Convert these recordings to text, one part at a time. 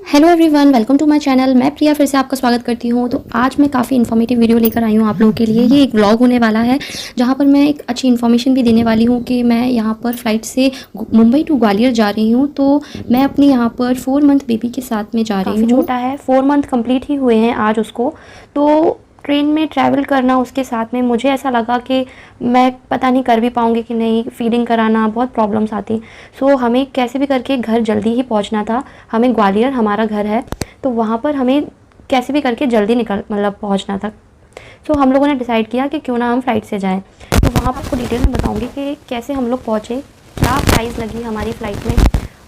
Hello everyone, welcome to my channel. मैं प्रिया फिर से आपका स्वागत करती हूँ। तो आज मैं काफ़ी इन्फॉर्मेटिव वीडियो लेकर आई हूँ आप लोगों के लिए। ये एक व्लॉग होने वाला है जहाँ पर मैं एक अच्छी इन्फॉर्मेशन भी देने वाली हूँ कि मैं यहाँ पर फ़्लाइट से मुंबई टू ग्वालियर जा रही हूँ। तो मैं अपने यहाँ पर 4 मंथ बेबी के साथ में जा रही हूँ। छोटा है, 4 मंथ कंप्लीट ही हुए हैं आज उसको। तो ट्रेन में ट्रैवल करना उसके साथ में मुझे ऐसा लगा कि मैं पता नहीं कर भी पाऊँगी कि नहीं। फीडिंग कराना बहुत प्रॉब्लम्स आती। सो हमें कैसे भी करके घर जल्दी ही पहुँचना था। हमें ग्वालियर हमारा घर है, तो वहाँ पर हमें कैसे भी करके जल्दी पहुँचना था। सो हम लोगों ने डिसाइड किया कि क्यों ना हम फ़्लाइट से जाएँ। तो वहाँ पर आपको डिटेल में बताऊँगी कि कैसे हम लोग पहुँचे, क्या प्राइस लगी हमारी फ़्लाइट में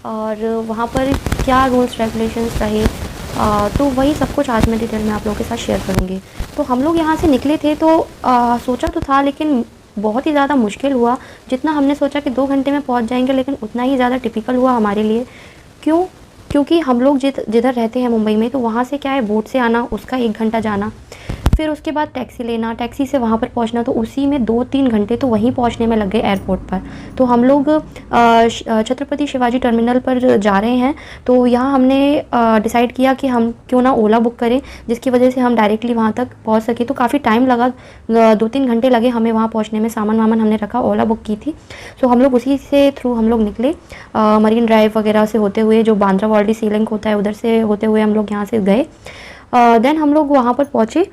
और वहाँ पर क्या रूल्स रेगुलेशंस रहे। तो वही सब कुछ आज मैं डिटेल में आप लोगों के साथ शेयर करूँगी। तो हम लोग यहाँ से निकले थे तो सोचा तो था, लेकिन बहुत ही ज़्यादा मुश्किल हुआ। जितना हमने सोचा कि 2 घंटे में पहुँच जाएंगे, लेकिन उतना ही ज़्यादा टिपिकल हुआ हमारे लिए। क्यों? क्योंकि हम लोग जिधर रहते हैं मुंबई में, तो वहाँ से क्या है, बोट से आना, उसका 1 घंटा जाना, फिर उसके बाद टैक्सी लेना, टैक्सी से वहाँ पर पहुँचना, तो उसी में 2-3 घंटे तो वहीं पहुँचने में लग गए एयरपोर्ट पर। तो हम लोग छत्रपति शिवाजी टर्मिनल पर जा रहे हैं। तो यहाँ हमने डिसाइड किया कि हम क्यों ना ओला बुक करें, जिसकी वजह से हम डायरेक्टली वहाँ तक पहुँच सके। तो काफ़ी टाइम लगा, 2-3 घंटे लगे हमें वहाँ पहुँचने में। सामान वामान हमने रखा, ओला बुक की थी। सो हम लोग उसी से थ्रू हम लोग निकले, मरीन ड्राइव वगैरह से होते हुए, जो बांद्रा वर्ली सी लिंक होता है उधर से होते हुए हम लोग यहाँ से गए। देन हम लोग वहाँ पर पहुँचे।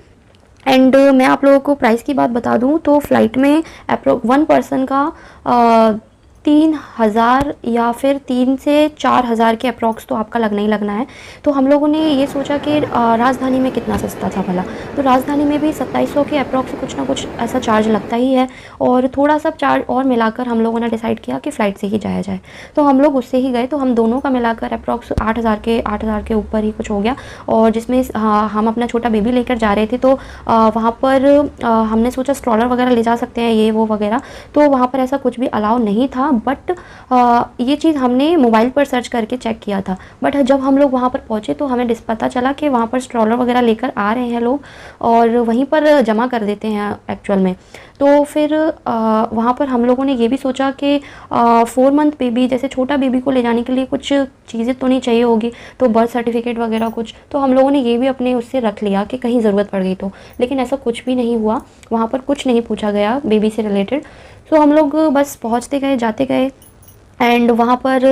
एंड मैं आप लोगों को प्राइस की बात बता दूं तो फ़्लाइट में वन पर्सन का 3,000 या फिर 3 से 4,000 के अप्रॉक्स तो आपका लगना ही लगना है। तो हम लोगों ने ये सोचा कि राजधानी में कितना सस्ता था भला। तो राजधानी में भी 2700 के अप्रॉक्स कुछ ना कुछ ऐसा चार्ज लगता ही है, और थोड़ा सा चार्ज और मिलाकर हम लोगों ने डिसाइड किया कि फ़्लाइट से ही जाया जाए। तो हम लोग उससे ही गए। तो हम दोनों का मिलाकर अप्रॉक्स 8,000 के ऊपर ही कुछ हो गया। और जिसमें हम अपना छोटा बेबी लेकर जा रहे थे, तो वहाँ पर हमने सोचा स्ट्रॉलर वगैरह ले जा सकते हैं, ये वो वगैरह। तो वहाँ पर ऐसा कुछ भी अलाउ नहीं था। बट ये चीज़ हमने मोबाइल पर सर्च करके चेक किया था। बट जब हम लोग वहाँ पर पहुँचे तो हमें पता चला कि वहाँ पर स्ट्रॉलर वगैरह लेकर आ रहे हैं लोग और वहीं पर जमा कर देते हैं एक्चुअल में। तो फिर वहाँ पर हम लोगों ने ये भी सोचा कि 4 मंथ बेबी, जैसे छोटा बेबी को ले जाने के लिए कुछ चीज़ें तो नहीं चाहिए होगी, तो बर्थ सर्टिफिकेट वगैरह कुछ, तो हम लोगों ने ये भी अपने उससे रख लिया कि कहीं ज़रूरत पड़ गई तो। लेकिन ऐसा कुछ भी नहीं हुआ, वहाँ पर कुछ नहीं पूछा गया बेबी से रिलेटेड। सो हम लोग बस पहुँचते गए, जाते गए। एंड वहाँ पर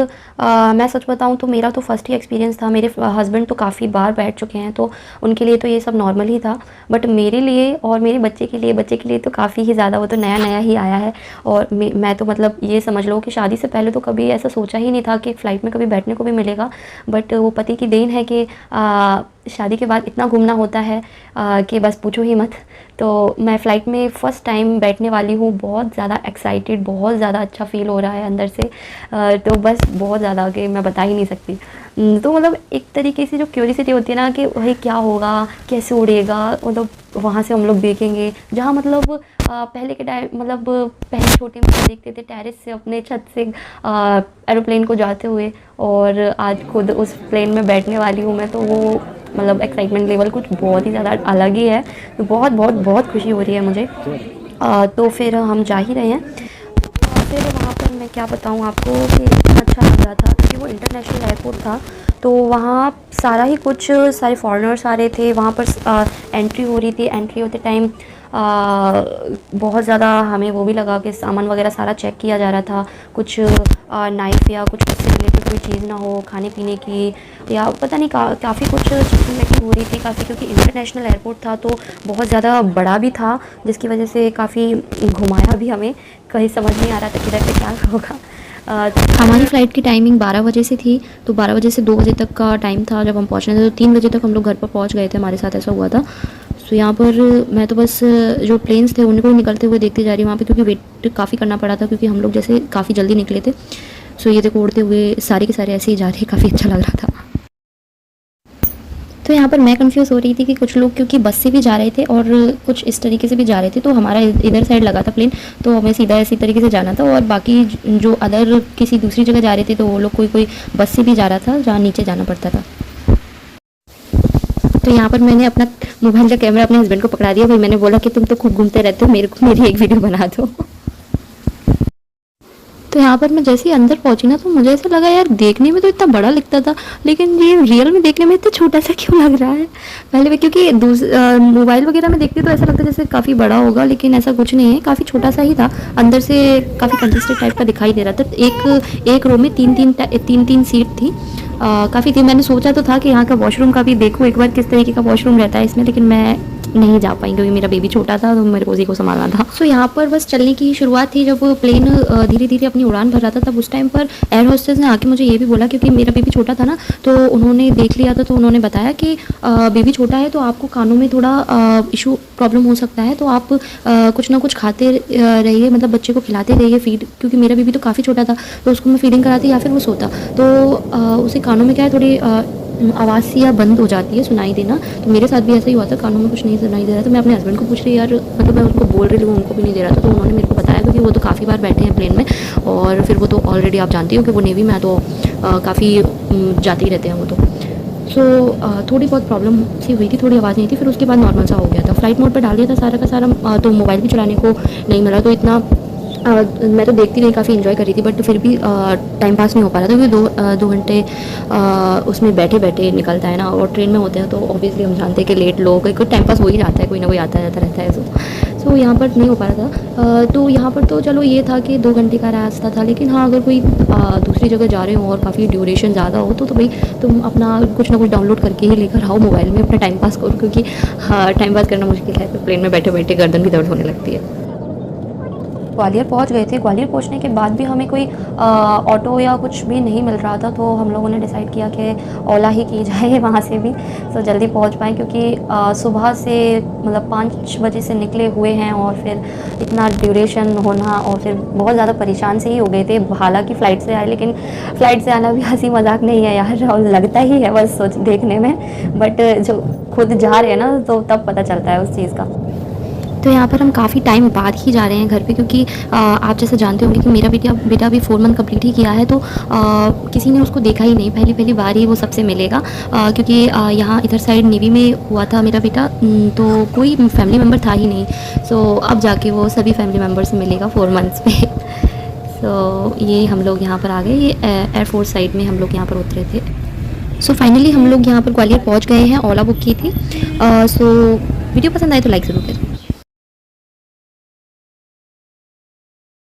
मैं सच बताऊँ तो मेरा तो फर्स्ट ही एक्सपीरियंस था। मेरे हस्बैंड तो काफ़ी बार बैठ चुके हैं, तो उनके लिए तो ये सब नॉर्मल ही था। बट मेरे लिए और मेरे बच्चे के लिए तो काफ़ी ही ज़्यादा, वो तो नया नया ही आया है। और मैं तो मतलब ये समझ लो कि शादी से पहले तो कभी ऐसा सोचा ही नहीं था कि फ़्लाइट में कभी बैठने को भी मिलेगा। बट वो पति की देन है कि शादी के बाद इतना घूमना होता है कि बस पूछो ही मत। तो मैं फ़्लाइट में फ़र्स्ट टाइम बैठने वाली हूँ। बहुत ज़्यादा एक्साइटेड, बहुत ज़्यादा अच्छा फ़ील हो रहा है अंदर से। तो बस बहुत ज़्यादा कि मैं बता ही नहीं सकती। तो मतलब एक तरीके से जो क्यूरियोसिटी होती है ना कि भाई क्या होगा, कैसे उड़ेगा, मतलब वहाँ से हम लोग देखेंगे। जहाँ मतलब पहले के टाइम, मतलब पहले छोटे में देखते थे टेरेस से, अपने छत से एरोप्लेन को जाते हुए, और आज खुद उस प्लेन में बैठने वाली हूँ मैं। तो वो मतलब एक्साइटमेंट लेवल कुछ बहुत ही ज़्यादा अलग ही है। तो बहुत बहुत बहुत खुशी हो रही है मुझे। तो फिर हम जा ही रहे हैं। फिर वहाँ पर मैं क्या बताऊँ आपको कि इतना अच्छा लग रहा था, क्योंकि वो इंटरनेशनल एयरपोर्ट था। तो वहाँ सारा ही कुछ, सारे फॉरेनर्स आ रहे थे वहाँ पर। एंट्री हो रही थी। एंट्री होते टाइम बहुत ज़्यादा हमें वो भी लगा कि सामान वगैरह सारा चेक किया जा रहा था। कुछ नाइफ़ या कुछ उससे रिलेटेड कोई चीज़ ना हो खाने पीने की, या पता नहीं काफ़ी कुछ चीज़ें लगी हो रही थी काफ़ी, क्योंकि इंटरनेशनल एयरपोर्ट था तो बहुत ज़्यादा बड़ा भी था, जिसकी वजह से काफ़ी घुमाया भी हमें। कहीं समझ नहीं आ रहा था किधर पे क्या होगा। हमारी फ़्लाइट की टाइमिंग 12 बजे से थी। तो 12 बजे से 2 बजे तक का टाइम था जब हम पहुँचने थे। तो 3 बजे तक हम लोग घर पर पहुँच गए थे, हमारे साथ ऐसा हुआ था। सो यहाँ पर मैं तो बस जो प्लेन्स थे उनको निकलते हुए देखते जा रही हूँ वहाँ पे, क्योंकि वेट काफ़ी करना पड़ा था, क्योंकि हम लोग जैसे काफ़ी जल्दी निकले थे। सो ये देखो उड़ते हुए सारे के सारे ऐसे ही जा रहे, काफ़ी अच्छा लग रहा था। तो यहाँ पर मैं कंफ्यूज हो रही थी कि कुछ लोग क्योंकि बस से भी जा रहे थे और कुछ इस तरीके से भी जा रहे थे, तो हमारा इधर साइड लगा था प्लेन, तो हमें सीधा इसी तरीके से जाना था। और बाकी जो अदर किसी दूसरी जगह जा रहे थे, तो वो लोग कोई बस से भी जा रहा था, जहाँ नीचे जाना पड़ता था। तो यहाँ पर मैंने अपना मोबाइल का कैमरा अपने हस्बैंड को पकड़ा दिया। भाई मैंने बोला कि तुम तो खूब घूमते रहते हो, मेरी एक वीडियो बना दो। तो यहाँ पर मैं जैसे ही अंदर पहुँची ना, तो मुझे ऐसा लगा यार देखने में तो इतना बड़ा लगता था, लेकिन ये रियल में देखने में इतना छोटा सा क्यों लग रहा है। पहले भी क्योंकि मोबाइल वगैरह में देखती तो ऐसा लगता है जैसे काफ़ी बड़ा होगा, लेकिन ऐसा कुछ नहीं है, काफ़ी छोटा सा ही था। अंदर से काफ़ी कंजेस्टेड टाइप का दिखाई दे रहा था। एक रो में तीन तीन सीट थी, काफ़ी थी। मैंने सोचा तो था कि यहाँ का वॉशरूम का भी देखूँ एक बार किस तरीके का वॉशरूम रहता है इसमें, लेकिन मैं नहीं जा पाई क्योंकि मेरा बेबी छोटा था, तो मेरे को उसी को संभालना था। सो यहाँ पर बस चलने की शुरुआत थी, जब प्लेन धीरे धीरे अपनी उड़ान भर रहा था, तब उस टाइम पर एयर होस्टेस ने आके मुझे ये भी बोला, क्योंकि मेरा बेबी छोटा था ना, तो उन्होंने देख लिया था, तो उन्होंने बताया कि बेबी छोटा है तो आपको कानों में थोड़ा इशू प्रॉब्लम हो सकता है, तो आप कुछ ना कुछ खाते रहिए, मतलब बच्चे को खिलाते रहिए फीड, क्योंकि मेरा बेबी तो काफ़ी छोटा था, तो उसको मैं फीडिंग कराती या फिर वो सोता, तो उसे कानों में क्या है थोड़ी आवाज़ सी या बंद हो जाती है सुनाई देना। तो मेरे साथ भी ऐसा ही हुआ था, कानों में कुछ नहीं सुनाई दे रहा था। मैं अपने हस्बैंड को पूछ रही यार, मतलब मैं उनको बोल रही हूँ, उनको भी नहीं दे रहा था, तो उन्होंने मेरे को बताया, क्योंकि वो तो काफ़ी बार बैठे हैं प्लेन में, और फिर वो तो ऑलरेडी आप जानती हो कि वो नेवी में, तो काफ़ी जाते ही रहते हैं वो तो। सो थोड़ी बहुत प्रॉब्लम सी हुई थी, थोड़ी आवाज़ नहीं थी, फिर उसके बाद नॉर्मल सा हो गया था। फ्लाइट मोड पर डाल दिया था सारा का सारा, तो मोबाइल भी चलाने को नहीं मिला, तो इतना मैं तो देखती रही, काफ़ी इन्जॉय कर रही थी, बट फिर भी टाइम पास नहीं हो पा रहा था, क्योंकि 2 घंटे उसमें बैठे बैठे निकलता है ना, और ट्रेन में होते हैं तो ऑब्वियसली हम जानते हैं कि लेट लोग कोई टाइम पास हो ही जाता है, कोई ना कोई आता जाता रहता है। सो यहाँ पर नहीं हो पा रहा था। तो यहाँ पर तो चलो ये था कि 2 घंटे का रास्ता था, लेकिन हाँ अगर कोई दूसरी जगह जा रहे हो और काफ़ी ड्यूरेशन ज़्यादा हो, तो भाई तुम अपना कुछ ना कुछ डाउनलोड करके ही लेकर आओ मोबाइल में, अपना टाइम पास करो, क्योंकि टाइम पास करना मुश्किल है, तो प्लेन में बैठे बैठे गर्दन भी दर्द होने लगती है। ग्वालियर पहुंच गए थे। ग्वालियर पहुंचने के बाद भी हमें कोई ऑटो या कुछ भी नहीं मिल रहा था, तो हम लोगों ने डिसाइड किया कि ओला ही की जाए वहाँ से भी, तो जल्दी पहुंच पाएँ, क्योंकि सुबह से मतलब 5 बजे से निकले हुए हैं, और फिर इतना ड्यूरेशन होना, और फिर बहुत ज़्यादा परेशान से ही हो गए थे। हालांकि फ़्लाइट से आए, लेकिन फ़्लाइट से आना भी हंसी मजाक नहीं है यार, और लगता ही है बस सोच देखने में, बट जो खुद जा रहे हैं ना, तो तब पता चलता है उस चीज़ का। तो यहाँ पर हम काफ़ी टाइम बाद ही जा रहे हैं घर पे, क्योंकि आप जैसे जानते होंगे कि मेरा बेटा भी 4 मंथ कंप्लीट ही किया है, तो किसी ने उसको देखा ही नहीं, पहली बार ही वो सबसे मिलेगा, क्योंकि यहाँ इधर साइड नेवी में हुआ था मेरा बेटा, तो कोई फैमिली मेम्बर था ही नहीं। सो अब जाके वो सभी फैमिली मेम्बर से मिलेगा 4 मंथ्स पे। सो ये हम लोग यहाँ पर आ गए, ये एयरफोर्स साइड में हम लोग यहाँ पर उतरे थे। सो फाइनली हम लोग यहाँ पर ग्वालियर पहुँच गए हैं, ओला बुक की थी। सो वीडियो पसंद आए तो लाइक ज़रूर करें।